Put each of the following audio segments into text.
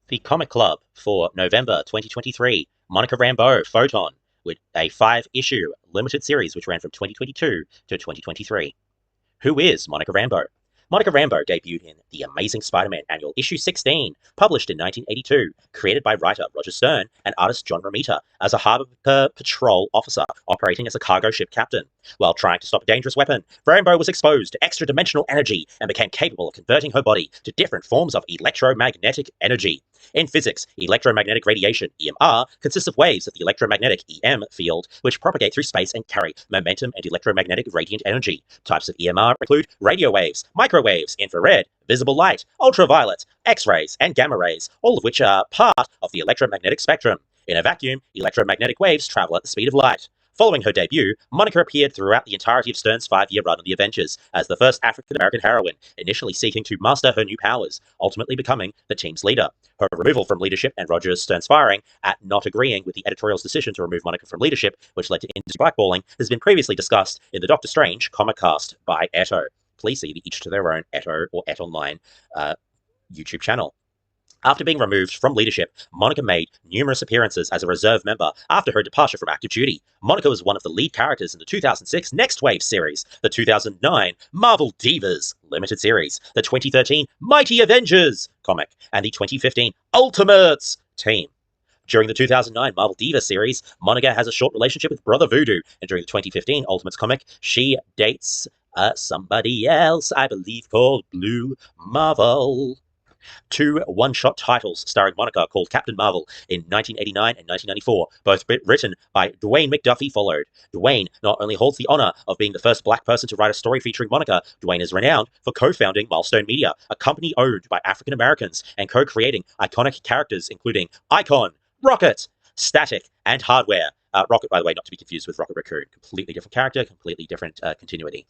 The Comic Club for November 2023, Monica Rambeau Photon, with a 5-issue limited series which ran from 2022 to 2023. Who is Monica Rambeau? Monica Rambeau debuted in The Amazing Spider-Man Annual Issue 16, published in 1982, created by writer Roger Stern and artist John Romita, as a Harbor Patrol officer operating as a cargo ship captain. While trying to stop a dangerous weapon, Rambeau was exposed to extra-dimensional energy and became capable of converting her body to different forms of electromagnetic energy. In physics, electromagnetic radiation, EMR, consists of waves of the electromagnetic EM field, which propagate through space and carry momentum and electromagnetic radiant energy. Types of EMR include radio waves, microwaves, infrared, visible light, ultraviolet, X-rays, and gamma rays, all of which are part of the electromagnetic spectrum. In a vacuum, electromagnetic waves travel at the speed of light. Following her debut, Monica appeared throughout the entirety of Stern's 5-year run on The Avengers as the first African-American heroine, initially seeking to master her new powers, ultimately becoming the team's leader. Her removal from leadership and Roger Stern's firing at not agreeing with the editorial's decision to remove Monica from leadership, which led to industry blackballing, has been previously discussed in the Doctor Strange Comic Cast by Eto. Please see the Each to Their Own Eto or Et Online YouTube channel. After being removed from leadership, Monica made numerous appearances as a reserve member after her departure from active duty. Monica was one of the lead characters in the 2006 Next Wave series, the 2009 Marvel Divas limited series, the 2013 Mighty Avengers comic, and the 2015 Ultimates team. During the 2009 Marvel Diva series, Monica has a short relationship with Brother Voodoo, and during the 2015 Ultimates comic, she dates somebody else, I believe, called Blue Marvel. 2 one-shot titles starring Monica called Captain Marvel in 1989 and 1994, both written by Dwayne McDuffie, followed. Dwayne not only holds the honor of being the first black person to write a story featuring Monica, Dwayne is renowned for co-founding Milestone Media, a company owned by African Americans, and co-creating iconic characters including Icon, Rocket, Static, and Hardware. Rocket, by the way, not to be confused with Rocket Raccoon. Completely different character, completely different continuity.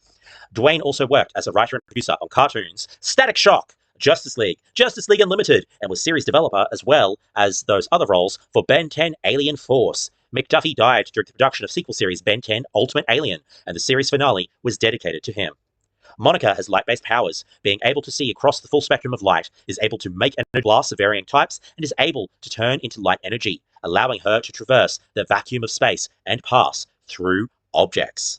Dwayne also worked as a writer and producer on cartoons Static Shock, Justice League Unlimited, and was series developer as well as those other roles for Ben 10 Alien Force. McDuffie died during the production of sequel series Ben 10 Ultimate Alien, and the series finale was dedicated to him. Monica has light-based powers, being able to see across the full spectrum of light, is able to make energy blasts of varying types, and is able to turn into light energy, allowing her to traverse the vacuum of space and pass through objects.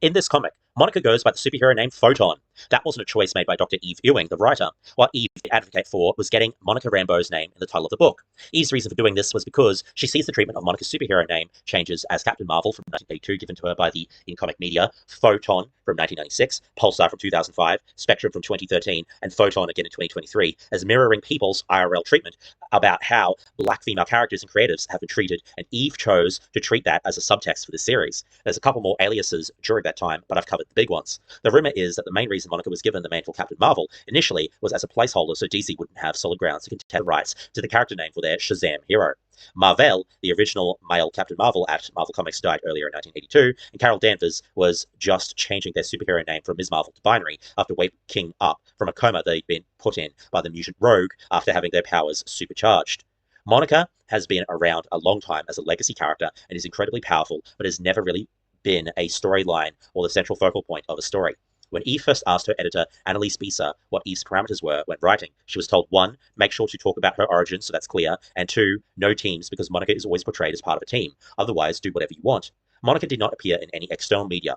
In this comic, Monica goes by the superhero name Photon. That wasn't a choice made by Dr. Eve Ewing, the writer. What Eve did advocate for was getting Monica Rambeau's name in the title of the book. Eve's reason for doing this was because she sees the treatment of Monica's superhero name changes as Captain Marvel from 1982, given to her by the in-comic media, Photon from 1996, Pulsar from 2005, Spectrum from 2013, and Photon again in 2023, as mirroring people's IRL treatment about how black female characters and creatives have been treated, and Eve chose to treat that as a subtext for the series. There's a couple more aliases during that time, but I've covered the big ones. The rumor is that the main reason Monica was given the mantle Captain Marvel initially was as a placeholder so DC wouldn't have solid grounds to contend rights to the character name for their Shazam hero. Marvel, the original male Captain Marvel at Marvel Comics, died earlier in 1982, and Carol Danvers was just changing their superhero name from Ms. Marvel to Binary after waking up from a coma they'd been put in by the mutant Rogue after having their powers supercharged. Monica has been around a long time as a legacy character and is incredibly powerful, but has never really been a storyline or the central focal point of a story. When Eve first asked her editor, Annalise Bisa, what Eve's parameters were when writing, she was told 1, make sure to talk about her origin so that's clear, and 2, no teams because Monica is always portrayed as part of a team. Otherwise, do whatever you want. Monica did not appear in any external media.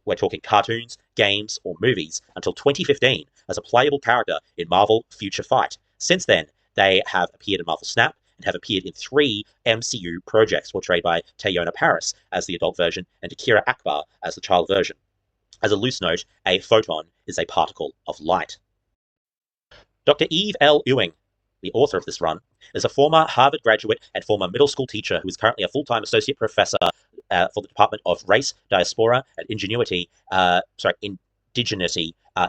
We're talking cartoons, games, or movies until 2015 as a playable character in Marvel Future Fight. Since then, they have appeared in Marvel Snap and have appeared in 3 MCU projects portrayed by Teyona Paris as the adult version and Akira Akbar as the child version. As a loose note, a photon is a particle of light. Dr. Eve L. Ewing, the author of this run, is a former Harvard graduate and former middle school teacher who is currently a full-time associate professor for the Department of Race, Diaspora, and Indigeneity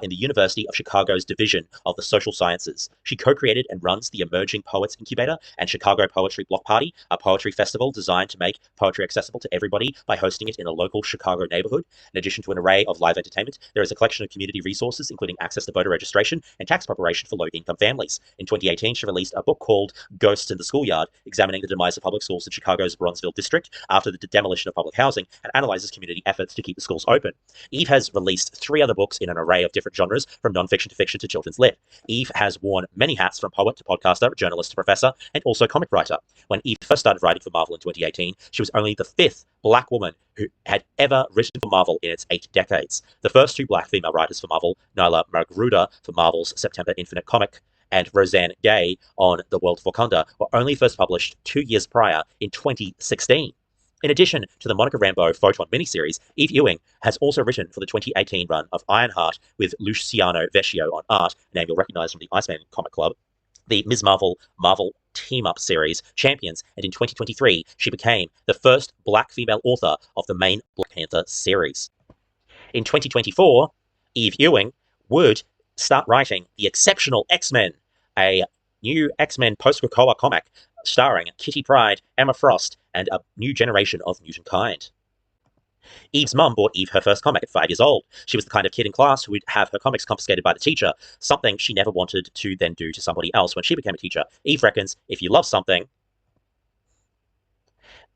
in the University of Chicago's Division of the Social Sciences. She co-created and runs the Emerging Poets Incubator and Chicago Poetry Block Party, a poetry festival designed to make poetry accessible to everybody by hosting it in a local Chicago neighborhood. In addition to an array of live entertainment, there is a collection of community resources, including access to voter registration and tax preparation for low-income families. In 2018, she released a book called Ghosts in the Schoolyard, examining the demise of public schools in Chicago's Bronzeville district after the demolition of public housing, and analyzes community efforts to keep the schools open. Eve has released 3 other books in an array of different genres, from non-fiction to fiction to children's lit. Eve has worn many hats, from poet to podcaster, journalist to professor, and also comic writer. When Eve first started writing for Marvel in 2018, she was only the 5th black woman who had ever written for Marvel in its 8 decades. The first 2 black female writers for Marvel, Nyla Magruder for Marvel's September Infinite comic, and Roseanne Gay on The World of Wakanda, were only first published 2 years prior in 2016. In addition to the Monica Rambeau Photon miniseries, Eve Ewing has also written for the 2018 run of Ironheart with Luciano Vecchio on art, a name you'll recognize from the Iceman Comic Club, the Ms. Marvel team-up series Champions, and in 2023 she became the first black female author of the main Black Panther series. In 2024, Eve Ewing would start writing The Exceptional X-Men, a new X-Men post-Krakoa comic starring Kitty Pryde, Emma Frost, and a new generation of mutant kind. Eve's mum bought Eve her first comic at 5 years old. She was the kind of kid in class who would have her comics confiscated by the teacher, something she never wanted to then do to somebody else when she became a teacher. Eve reckons if you love something...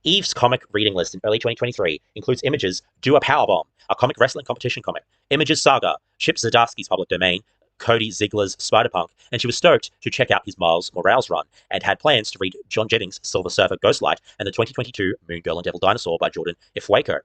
Eve's comic reading list in early 2023 includes Image's Do a Powerbomb, a comic wrestling competition comic, Image's Saga, Chip Zdarsky's Public Domain, Cody Ziegler's Spider-Punk, and she was stoked to check out his Miles Morales run, and had plans to read John Jennings' Silver Surfer Ghostlight and the 2022 Moon Girl and Devil Dinosaur by Jordan Ifwaker.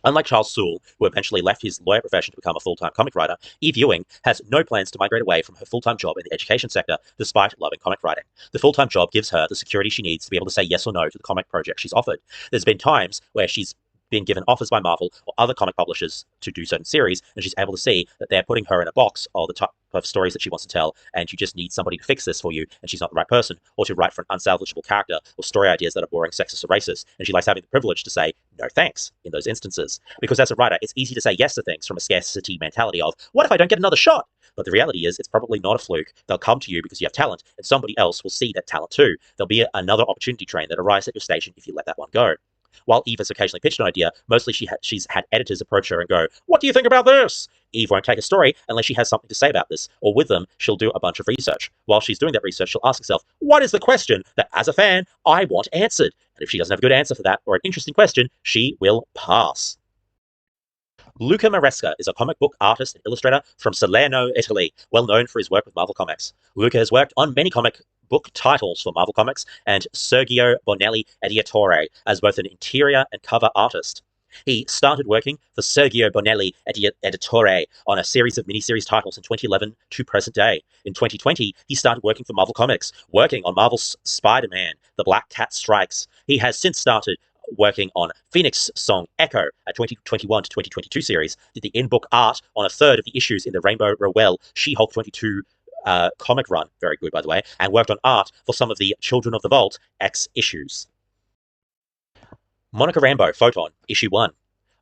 Unlike Charles Soule, who eventually left his lawyer profession to become a full-time comic writer, Eve Ewing has no plans to migrate away from her full-time job in the education sector, despite loving comic writing. The full-time job gives her the security she needs to be able to say yes or no to the comic project she's offered. There's been times where she's been given offers by Marvel or other comic publishers to do certain series, and she's able to see that they're putting her in a box of the type of stories that she wants to tell, and you just need somebody to fix this for you, and she's not the right person, or to write for an unsalvageable character, or story ideas that are boring, sexist, or racist, and she likes having the privilege to say no thanks in those instances. Because as a writer, it's easy to say yes to things from a scarcity mentality of, what if I don't get another shot? But the reality is, it's probably not a fluke. They'll come to you because you have talent, and somebody else will see that talent too. There'll be another opportunity train that arrives at your station if you let that one go. While Eve has occasionally pitched an idea, mostly she's had editors approach her and go, what do you think about this? Eve won't take a story unless she has something to say about this, or with them, she'll do a bunch of research. While she's doing that research, she'll ask herself, what is the question that, as a fan, I want answered? And if she doesn't have a good answer for that, or an interesting question, she will pass. Luca Maresca is a comic book artist and illustrator from Salerno, Italy, well known for his work with Marvel Comics. Luca has worked on many comic book titles for Marvel Comics and Sergio Bonelli Editore as both an interior and cover artist. He started working for Sergio Bonelli Editore on a series of miniseries titles in 2011 to present day. In 2020, he started working for Marvel Comics, working on Marvel's Spider-Man, The Black Cat Strikes. He has since started working on Phoenix Song Echo, a 2021 to 2022 series, did the in-book art on a third of the issues in the Rainbow Rowell She-Hulk 22 comic run, very good by the way, and worked on art for some of the Children of the Vault X issues. Monica Rambeau Photon, Issue 1.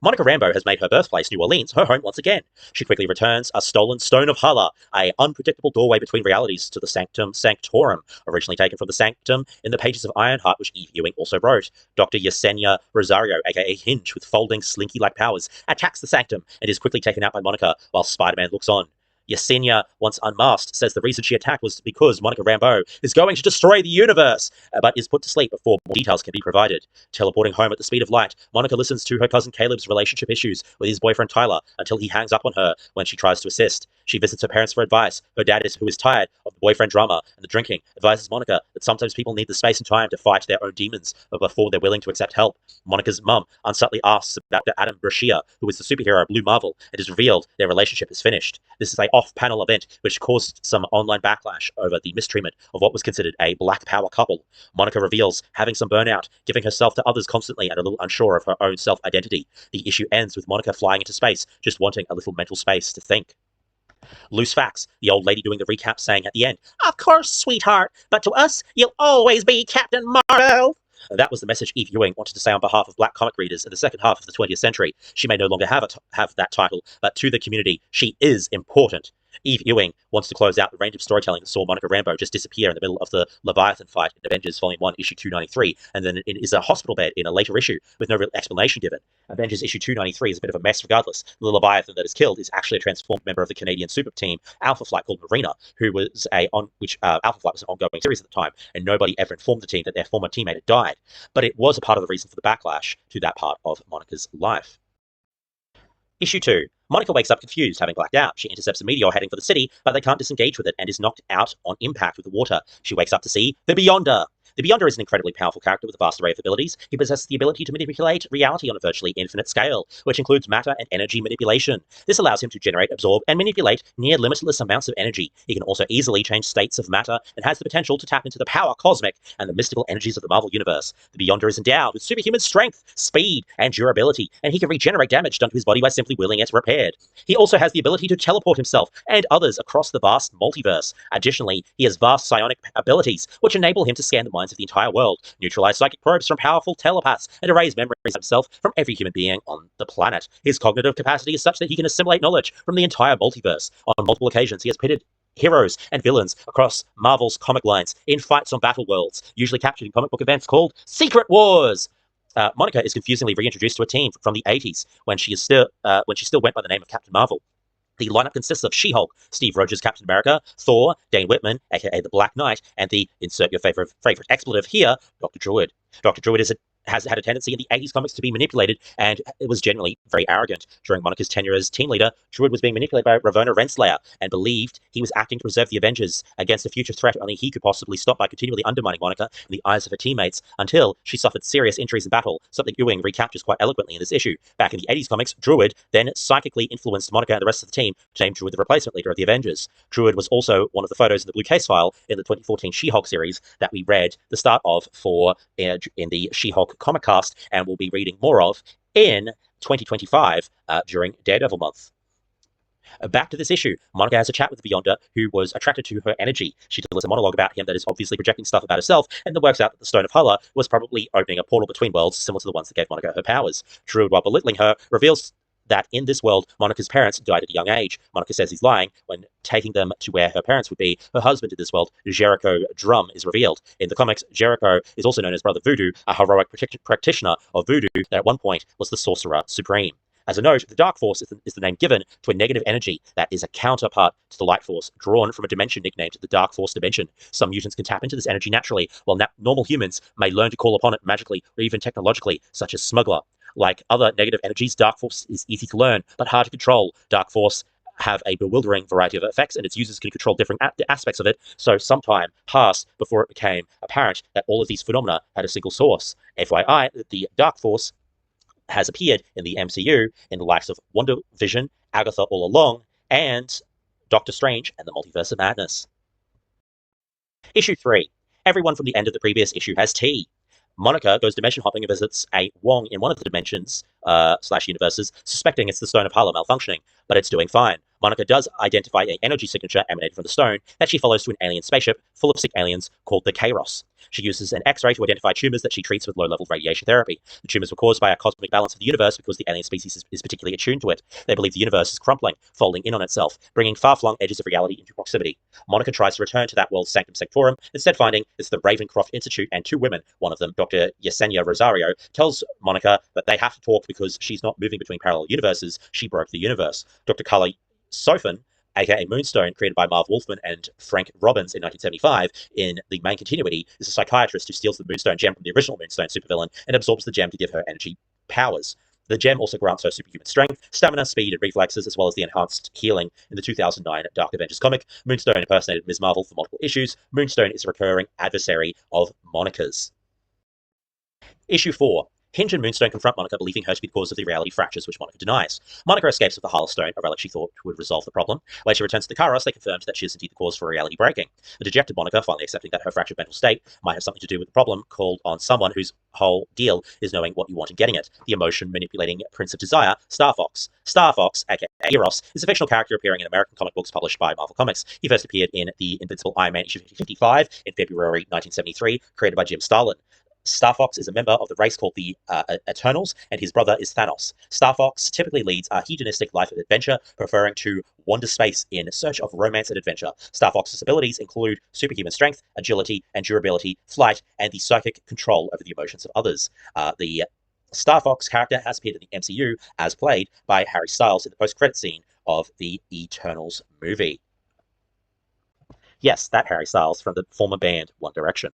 Monica Rambeau has made her birthplace, New Orleans, her home once again. She quickly returns a stolen Stone of Hala, an unpredictable doorway between realities to the Sanctum Sanctorum, originally taken from the Sanctum in the pages of Ironheart, which Eve Ewing also wrote. Dr. Yesenia Rosario, aka Hinge, with folding, slinky-like powers, attacks the Sanctum and is quickly taken out by Monica while Spider-Man looks on. Yesenia, once unmasked, says the reason she attacked was because Monica Rambeau is going to destroy the universe, but is put to sleep before more details can be provided. Teleporting home at the speed of light, Monica listens to her cousin Caleb's relationship issues with his boyfriend Tyler until he hangs up on her when she tries to assist. She visits her parents for advice. Her dad, who is tired of the boyfriend drama and the drinking, advises Monica that sometimes people need the space and time to fight their own demons before they're willing to accept help. Monica's mum unsubtly asks about Adam Brashear, who is the superhero Blue Marvel. It is revealed their relationship is finished. This is an off-panel event which caused some online backlash over the mistreatment of what was considered a black power couple. Monica reveals having some burnout, giving herself to others constantly, and a little unsure of her own self-identity. The issue ends with Monica flying into space, just wanting a little mental space to think. Loose facts, the old lady doing the recap saying at the end, "Of course, sweetheart, but to us, you'll always be Captain Marvel." That was the message Eve Ewing wanted to say on behalf of black comic readers in the second half of the 20th century. She may no longer have that title, but to the community, she is important. Eve Ewing wants to close out the range of storytelling that saw Monica Rambeau just disappear in the middle of the Leviathan fight in Avengers Volume 1, Issue 293, and then it is a hospital bed in a later issue with no real explanation given. Avengers Issue 293 is a bit of a mess regardless. The Leviathan that is killed is actually a transformed member of the Canadian super team Alpha Flight called Marina, who was Alpha Flight was an ongoing series at the time, and nobody ever informed the team that their former teammate had died. But it was a part of the reason for the backlash to that part of Monica's life. Issue 2. Monica wakes up confused, having blacked out. She intercepts a meteor heading for the city, but they can't disengage with it and is knocked out on impact with the water. She wakes up to see the Beyonder. The Beyonder is an incredibly powerful character with a vast array of abilities. He possesses the ability to manipulate reality on a virtually infinite scale, which includes matter and energy manipulation. This allows him to generate, absorb, and manipulate near limitless amounts of energy. He can also easily change states of matter and has the potential to tap into the power cosmic and the mystical energies of the Marvel Universe. The Beyonder is endowed with superhuman strength, speed, and durability, and he can regenerate damage done to his body by simply willing it repaired. He also has the ability to teleport himself and others across the vast multiverse. Additionally, he has vast psionic abilities, which enable him to scan the minds of the entire world, neutralize psychic probes from powerful telepaths, and erase memories of himself from every human being on the planet. His cognitive capacity is such that he can assimilate knowledge from the entire multiverse. On multiple occasions, he has pitted heroes and villains across Marvel's comic lines in fights on battle worlds, usually captured in comic book events called Secret Wars. Monica is confusingly reintroduced to a team from the 80s when she still went by the name of Captain Marvel. The lineup consists of She-Hulk, Steve Rogers, Captain America, Thor, Dane Whitman, aka the Black Knight, and the insert your favorite expletive here, Dr. Druid. Dr. Druid has had a tendency in the 80s comics to be manipulated, and it was generally very arrogant. During Monica's tenure as team leader, Druid was being manipulated by Ravonna Renslayer and believed he was acting to preserve the Avengers against a future threat only he could possibly stop by continually undermining Monica in the eyes of her teammates until she suffered serious injuries in battle, something Ewing recaptures quite eloquently in this issue. Back in the 80s comics, Druid then psychically influenced Monica and the rest of the team to name Druid the replacement leader of the Avengers. Druid was also one of the photos in the blue case file in the 2014 She-Hulk series that we read the start of in the She-Hulk comic cast, and we'll be reading more of in 2025 during Daredevil month. Back to this issue, Monica has a chat with the Beyonder, who was attracted to her energy. She delivers a monologue about him that is obviously projecting stuff about herself, and then works out that the Stone of Hala was probably opening a portal between worlds, similar to the ones that gave Monica her powers. Druid, while belittling her, reveals that in this world, Monica's parents died at a young age. Monica says he's lying when taking them to where her parents would be. Her husband in this world, Jericho Drum, is revealed. In the comics, Jericho is also known as Brother Voodoo, a heroic practitioner of voodoo that at one point was the Sorcerer Supreme. As a note, the Dark Force is the name given to a negative energy that is a counterpart to the Light Force, drawn from a dimension nicknamed the Dark Force dimension. Some mutants can tap into this energy naturally, while normal humans may learn to call upon it magically or even technologically, such as Smuggler. Like other negative energies, Dark Force is easy to learn, but hard to control. Dark Force have a bewildering variety of effects, and its users can control different aspects of it, so some time passed before it became apparent that all of these phenomena had a single source. FYI, the Dark Force has appeared in the MCU in the likes of Wonder Vision, Agatha All Along, and Doctor Strange and the Multiverse of Madness. Issue 3. Everyone from the end of the previous issue has tea. Monica goes dimension hopping and visits a Wong in one of the dimensions / universes, suspecting it's the Stone of Hala malfunctioning, but it's doing fine. Monica does identify an energy signature emanating from the stone that she follows to an alien spaceship full of sick aliens called the Kairos. She uses an X-ray to identify tumors that she treats with low-level radiation therapy. The tumors were caused by a cosmic balance of the universe because the alien species is particularly attuned to it. They believe the universe is crumpling, folding in on itself, bringing far-flung edges of reality into proximity. Monica tries to return to that world's sanctum sanctorum, instead finding it's the Ravencroft Institute, and two women, one of them, Dr. Yesenia Rosario, tells Monica that they have to talk because she's not moving between parallel universes. She broke the universe. Dr. Carla Sofin, aka Moonstone, created by Marv Wolfman and Frank Robbins in 1975 in the main continuity, is a psychiatrist who steals the Moonstone gem from the original Moonstone supervillain and absorbs the gem to give her energy powers. The gem also grants her superhuman strength, stamina, speed, and reflexes, as well as the enhanced healing in the 2009 Dark Avengers comic. Moonstone impersonated Ms. Marvel for multiple issues. Moonstone is a recurring adversary of Monica's. Issue 4. Hinge and Moonstone confront Monica, believing her to be the cause of the reality fractures, which Monica denies. Monica escapes with the Hala Stone, a relic she thought would resolve the problem. When she returns to the Kairos, they confirmed that she is indeed the cause for reality breaking. The dejected Monica, finally accepting that her fractured mental state might have something to do with the problem, called on someone whose whole deal is knowing what you want and getting it. The emotion-manipulating Prince of Desire, Star Fox. Star Fox, aka Eros, is a fictional character appearing in American comic books published by Marvel Comics. He first appeared in the Invincible Iron Man issue 55 in February 1973, created by Jim Starlin. Star Fox is a member of the race called the Eternals, and his brother is Thanos. Star Fox typically leads a hedonistic life of adventure, preferring to wander space in search of romance and adventure. Star Fox's abilities include superhuman strength, agility and durability, flight, and the psychic control over the emotions of others. The Star Fox character has appeared in the MCU as played by Harry Styles in the post-credit scene of the Eternals movie. Yes, that Harry Styles from the former band One Direction.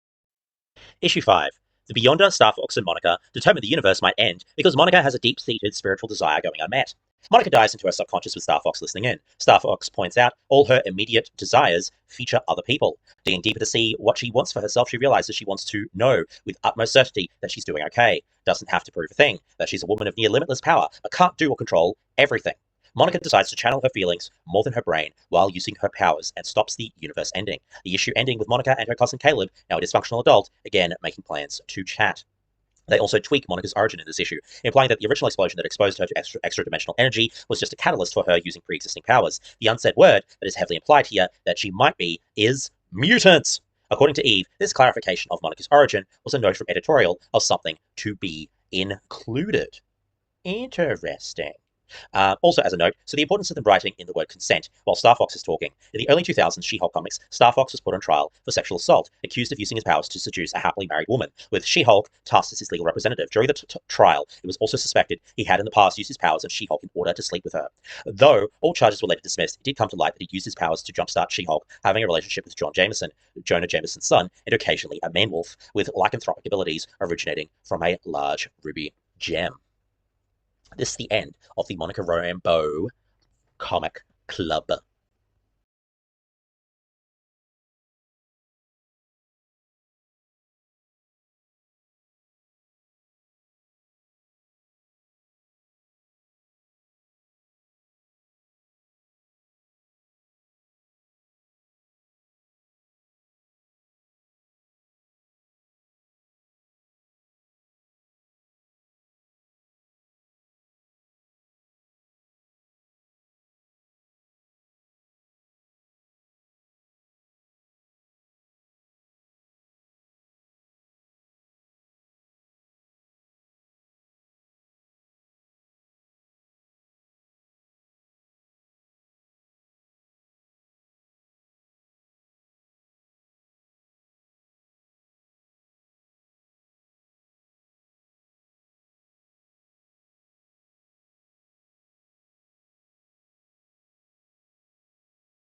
Issue 5. The Beyonder, Star Fox, and Monica determine the universe might end because Monica has a deep-seated spiritual desire going unmet. Monica dives into her subconscious with Star Fox listening in. Star Fox points out all her immediate desires feature other people. Digging deeper to see what she wants for herself, she realizes she wants to know with utmost certainty that she's doing okay. Doesn't have to prove a thing, that she's a woman of near limitless power, but can't do or control everything. Monica decides to channel her feelings more than her brain while using her powers and stops the universe ending. The issue ending with Monica and her cousin Caleb, now a dysfunctional adult, again making plans to chat. They also tweak Monica's origin in this issue, implying that the original explosion that exposed her to extra-dimensional energy was just a catalyst for her using pre-existing powers. The unsaid word that is heavily implied here that she might be is mutants. According to Eve, this clarification of Monica's origin was a note from editorial of something to be included. Interesting. Also, as a note, so the importance of them writing in the word consent while Star Fox is talking. In the early 2000s She-Hulk comics, Star Fox was put on trial for sexual assault, accused of using his powers to seduce a happily married woman, with She-Hulk tasked as his legal representative. During the trial, it was also suspected he had in the past used his powers of She-Hulk in order to sleep with her. Though all charges were later dismissed, it did come to light that he used his powers to jumpstart She-Hulk having a relationship with Jonah Jameson's son, and occasionally a man-wolf with lycanthropic abilities originating from a large ruby gem. This is the end of the Monica Rambeau Comic Club.